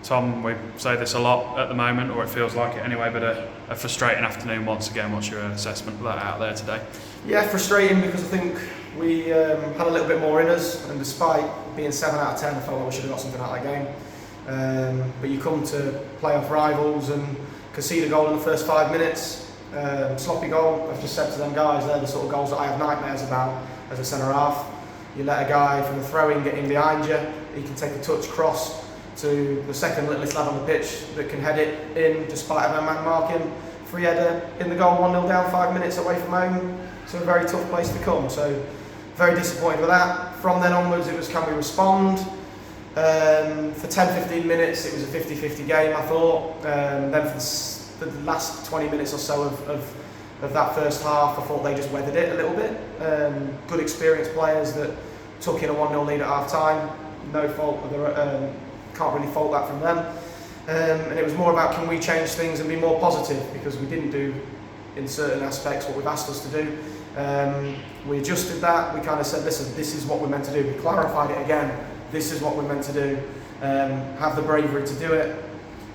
Tom, we say this a lot at the moment, or it feels like it anyway, but a frustrating afternoon once again. What's your assessment of that out there today? Yeah, frustrating because I think we had a little bit more in us, and despite being 7 out of 10, I felt like we should have got something out of that game. But you come to playoff rivals and concede a goal in the first 5 minutes, sloppy goal. I've just said to them guys, they're the sort of goals that I have nightmares about as a centre half. You let a guy from the throw-in get in behind you, he can take a touch cross to the second littlest lad on the pitch that can head it in despite a man marking. Free header in the goal, 1-0 down, 5 minutes away from home. So a very tough place to come. So very disappointed with that. From then onwards it was, can we respond? For 10-15 minutes it was a 50-50 game, I thought. Then for the last 20 minutes or so of that first half, I thought they just weathered it a little bit. Good experienced players that took in a 1-0 lead at half time. No fault of their can't really fault that from them. And it was more about, can we change things and be more positive, because we didn't do in certain aspects what we've asked us to do. We adjusted that. We kind of said, listen, this is what we're meant to do. We clarified it again. This is what we're meant to do. Have the bravery to do it.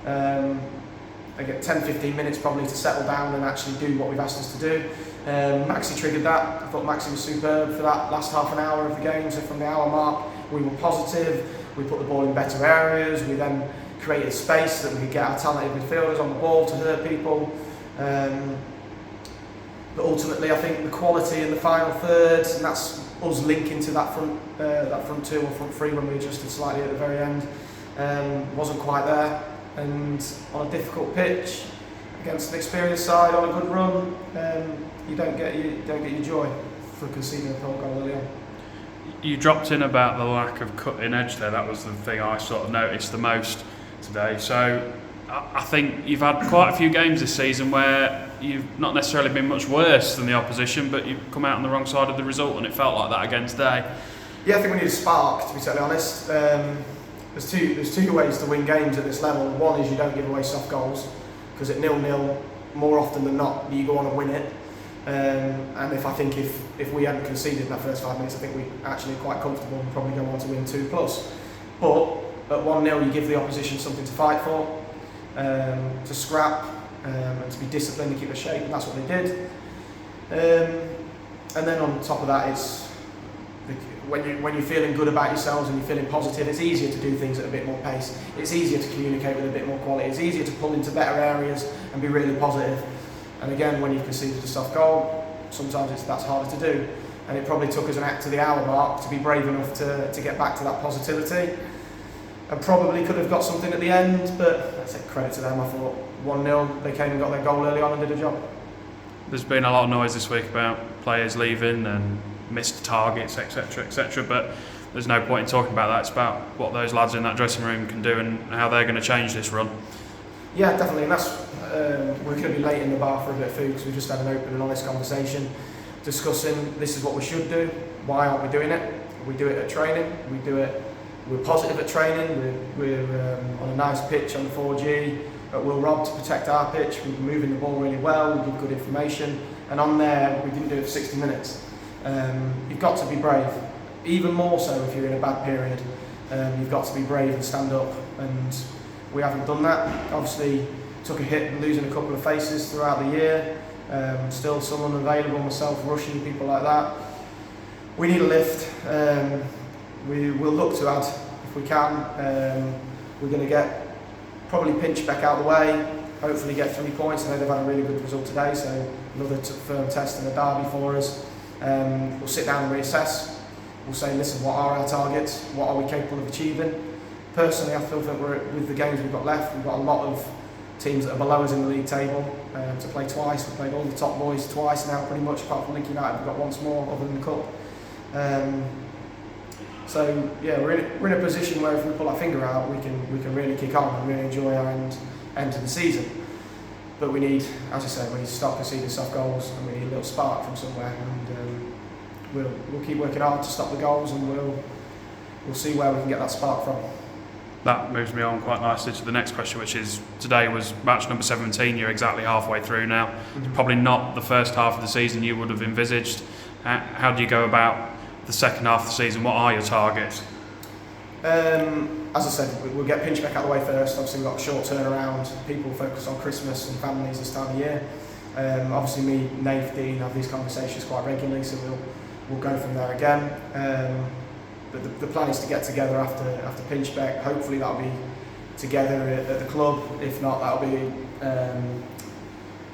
I get 10-15 minutes probably to settle down and actually do what we've asked us to do. Maxi triggered that. I thought Maxi was superb for that last half an hour of the game. So from the hour mark, we were positive. We put the ball in better areas. We then created space that we could get our talented midfielders on the ball to hurt people. But ultimately, I think the quality in the final third, and that's us linking to that front two or front three when we adjusted slightly at the very end, wasn't quite there. And on a difficult pitch against an experienced side on a good run, you don't get your joy for conceding a goal early on. You dropped in about the lack of cutting edge there. That was the thing I sort of noticed the most today. So I think you've had quite a few games this season where you've not necessarily been much worse than the opposition, but you've come out on the wrong side of the result, and it felt like that against Day. Yeah, I think we need a spark, to be totally honest. There's two ways to win games at this level. One is you don't give away soft goals, because at 0-0, more often than not, you go on and win it. And if we hadn't conceded in that first 5 minutes, I think we're actually quite comfortable and probably go on to win 2+. But at 1-0, you give the opposition something to fight for, to scrap, and to be disciplined and keep a shape, and that's what they did. And then on top of that, it's when you're feeling good about yourselves and you're feeling positive, it's easier to do things at a bit more pace. It's easier to communicate with a bit more quality. It's easier to pull into better areas and be really positive. And again, when you've conceded a soft goal, sometimes that's harder to do. And it probably took us an act to the hour mark to be brave enough to get back to that positivity. And probably could have got something at the end, but I say credit to them. I thought 1-0, they came and got their goal early on and did a job. There's been a lot of noise this week about players leaving and missed targets, etc., but there's no point in talking about that. It's about what those lads in that dressing room can do and how they're going to change this run. Yeah, definitely, and that's we're going to be late in the bar for a bit of food, because we just had an open and honest conversation discussing this is what we should do, why aren't we doing it? We do it at training, we're positive at training, we're on a nice pitch on the 4G at Will Rob to protect our pitch, we're moving the ball really well, we give good information, and on there we didn't do it for 60 minutes. You've got to be brave, even more so if you're in a bad period. You've got to be brave and stand up, and we haven't done that. Obviously took a hit and losing a couple of faces throughout the year, still some unavailable, myself rushing, people like that. We need a lift. We will look to add if we can. We're going to get probably Pinch back out of the way, hopefully get 3 points. I know they've had a really good result today, so another firm test in the derby for us. We'll sit down and reassess. We'll say, listen, what are our targets? What are we capable of achieving? Personally, I still think with the games we've got left, we've got a lot of teams that are below us in the league table to play twice. We've played all the top boys twice now, pretty much, apart from Lincoln United. We've got once more other than the cup. So yeah, we're in a position where if we pull our finger out, we can really kick on and really enjoy our end to the season. But we need, as I said, we need to stop conceding soft goals, and we need a little spark from somewhere. And we'll keep working hard to stop the goals, and we'll see where we can get that spark from. That moves me on quite nicely to the next question, which is, today was match number 17. You're exactly halfway through now. Mm-hmm. Probably not the first half of the season you would have envisaged. How do you go about the second half of the season? What are your targets? As I said, we'll get Pinchbeck out of the way first. Obviously, we've got a short turnaround. People focus on Christmas and families this time of year. Obviously, me, Nath, Dean have these conversations quite regularly, so we'll go from there again. But the plan is to get together after Pinchbeck. Hopefully, that'll be together at the club. If not, that'll be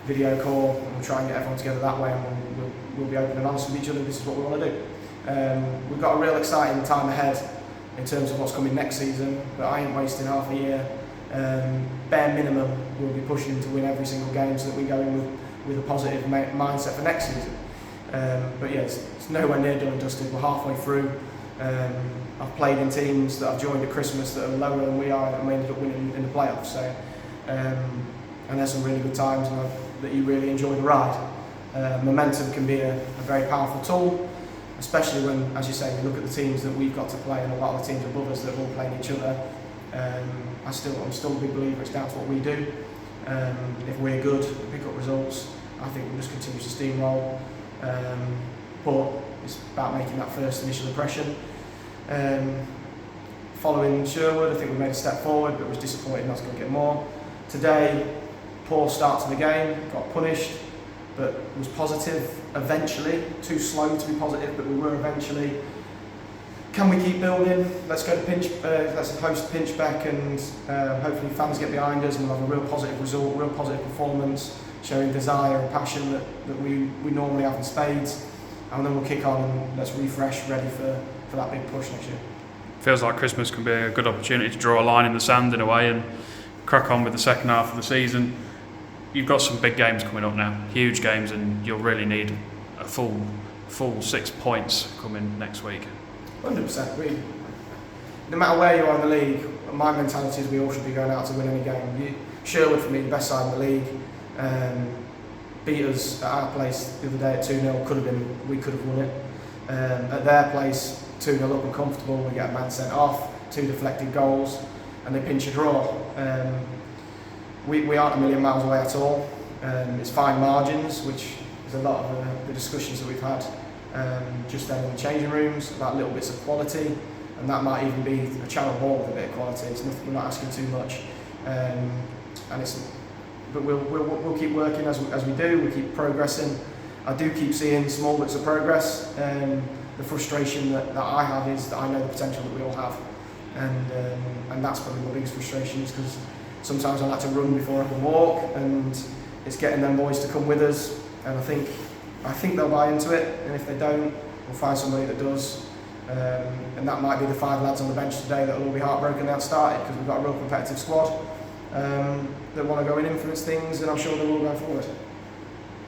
video call, and we'll try and get everyone together that way, and we'll be open and honest with each other. This is what we want to do. We've got a real exciting time ahead in terms of what's coming next season, but I ain't wasting half a year. Bare minimum, we'll be pushing to win every single game so that we go in with a positive mindset for next season. But yeah, it's nowhere near done and dusted. We're halfway through. I've played in teams that I've joined at Christmas that are lower than we are, and we ended up winning in the playoffs. So, and there's some really good times, and that you really enjoy the ride. Momentum can be a very powerful tool, especially when, as you say, we look at the teams that we've got to play, and a lot of the teams above us that have all played each other. I'm still a big believer it's down to what we do. If we're good, we pick up results. I think we'll just continue to steamroll. But it's about making that first initial impression. Following Sherwood, I think we made a step forward, but was disappointed not to go get more. Today, poor start to the game, got punished, but was positive eventually. Too slow to be positive, but we were eventually. Can we keep building? Let's go to let's host Pinchbeck, and hopefully fans get behind us, and we'll have a real positive result, real positive performance, showing desire and passion that we normally have in spades. And then we'll kick on and let's refresh, ready for that big push next year. Feels like Christmas can be a good opportunity to draw a line in the sand in a way and crack on with the second half of the season. You've got some big games coming up now, huge games, and you'll really need a full 6 points coming next week. 100%. No matter where you are in the league, my mentality is we all should be going out to win any game. Sherwood, for me, the best side in the league. Beat us at our place the other day at 2-0. We could have won it. At their place, 2-0 up and comfortable. We get a man sent off, 2 deflected goals, and they pinch a draw. We aren't a million miles away at all. It's fine margins, which is a lot of the discussions that we've had just then in the changing rooms about little bits of quality, and that might even be a channel ball with a bit of quality. It's nothing, we're not asking too much, but we'll keep working as we do. We keep progressing. I do keep seeing small bits of progress. The frustration that I have is that I know the potential that we all have, and that's probably my biggest frustration, is because sometimes I like to run before I can walk, and it's getting them boys to come with us. And I think they'll buy into it, and if they don't, we'll find somebody that does. And that might be the 5 lads on the bench today that will all be heartbroken they haven't started, because we've got a real competitive squad that want to go and influence things, and I'm sure they will go forward.